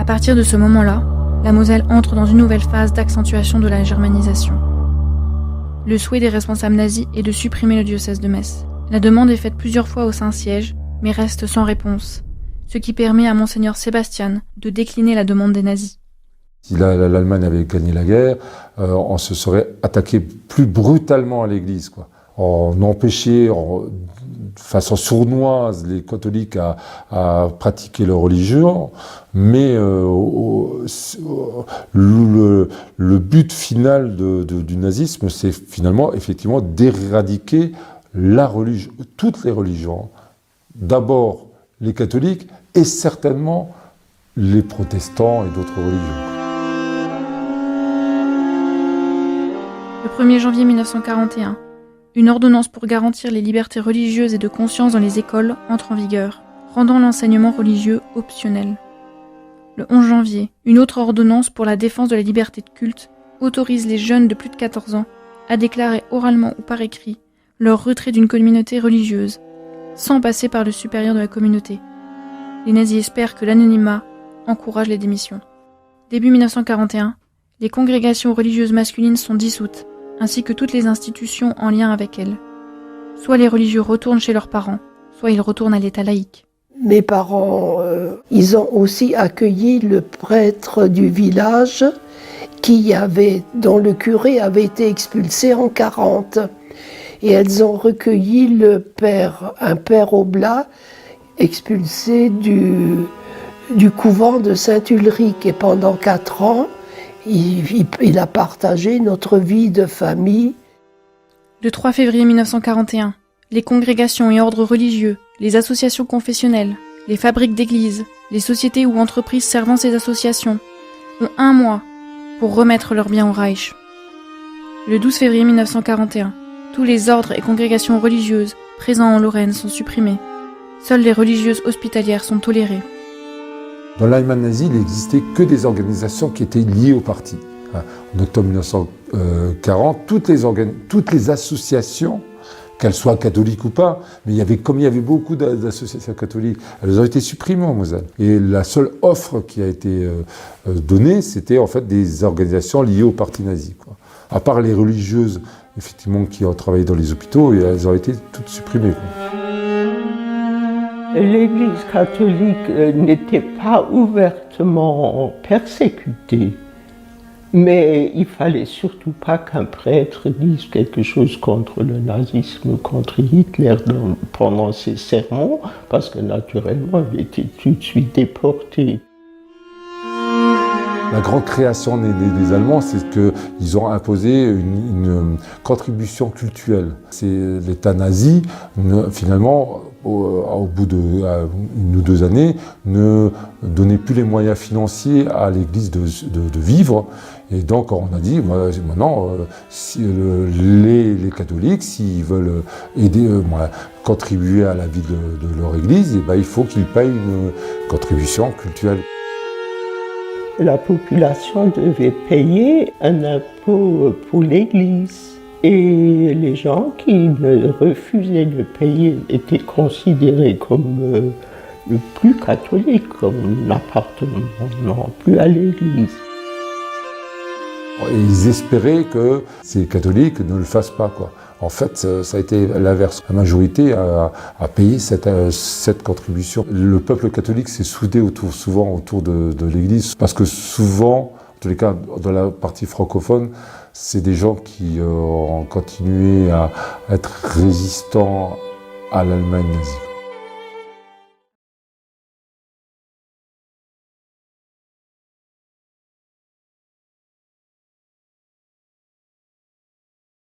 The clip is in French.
À partir de ce moment-là, la Moselle entre dans une nouvelle phase d'accentuation de la germanisation. Le souhait des responsables nazis est de supprimer le diocèse de Metz. La demande est faite plusieurs fois au Saint-Siège, mais reste sans réponse, ce qui permet à Monseigneur Sébastian de décliner la demande des nazis. Si l'Allemagne avait gagné la guerre, on se serait attaqué plus brutalement à l'Église, quoi. On empêchait de façon sournoise les catholiques à pratiquer leur religion, mais le but final du nazisme, c'est finalement effectivement d'éradiquer la religion, toutes les religions. D'abord les catholiques et certainement les protestants et d'autres religions. Le 1er janvier 1941, une ordonnance pour garantir les libertés religieuses et de conscience dans les écoles entre en vigueur, rendant l'enseignement religieux optionnel. Le 11 janvier, une autre ordonnance pour la défense de la liberté de culte autorise les jeunes de plus de 14 ans à déclarer oralement ou par écrit leur retrait d'une communauté religieuse, sans passer par le supérieur de la communauté. Les nazis espèrent que l'anonymat encourage les démissions. Début 1941, les congrégations religieuses masculines sont dissoutes, ainsi que toutes les institutions en lien avec elles. Soit les religieux retournent chez leurs parents, soit ils retournent à l'état laïque. Mes parents, ils ont aussi accueilli le prêtre du village dont le curé avait été expulsé en 1940. Et elles ont recueilli un père oblat expulsé du couvent de Saint-Ulrich. Et pendant 4 ans, il a partagé notre vie de famille. Le 3 février 1941, les congrégations et ordres religieux, les associations confessionnelles, les fabriques d'églises, les sociétés ou entreprises servant ces associations ont 1 mois pour remettre leurs biens au Reich. Le 12 février 1941, tous les ordres et congrégations religieuses présents en Lorraine sont supprimés. Seules les religieuses hospitalières sont tolérées. Dans l'Allemagne nazie, il n'existait que des organisations qui étaient liées au parti. En octobre 1940, toutes les associations, qu'elles soient catholiques ou pas, mais comme il y avait beaucoup d'associations catholiques, elles ont été supprimées en Moselle. Et la seule offre qui a été donnée, c'était en fait des organisations liées au parti nazi, quoi. À part les religieuses, effectivement, qui ont travaillé dans les hôpitaux, elles ont été toutes supprimées, quoi. L'Église catholique n'était pas ouvertement persécutée, mais il fallait surtout pas qu'un prêtre dise quelque chose contre le nazisme, contre Hitler pendant ses sermons, parce que naturellement il était tout de suite déporté. La grande création des Allemands, c'est qu'ils ont imposé une contribution cultuelle. C'est l'État nazi, finalement, au bout de 1 ou 2 années, ne donnait plus les moyens financiers à l'Église de vivre. Et donc on a dit, maintenant, les catholiques, s'ils veulent aider, contribuer à la vie de leur Église, il faut qu'ils payent une contribution culturelle. La population devait payer un impôt pour l'Église. Et les gens qui refusaient de payer étaient considérés comme le plus catholiques, comme n'appartenant plus à l'Église. Et ils espéraient que ces catholiques ne le fassent pas, quoi. En fait, ça a été l'inverse. La majorité a payé cette contribution. Le peuple catholique s'est soudé souvent autour de l'Église, parce que souvent, en tous les cas dans la partie francophone, c'est des gens qui ont continué à être résistants à l'Allemagne nazie.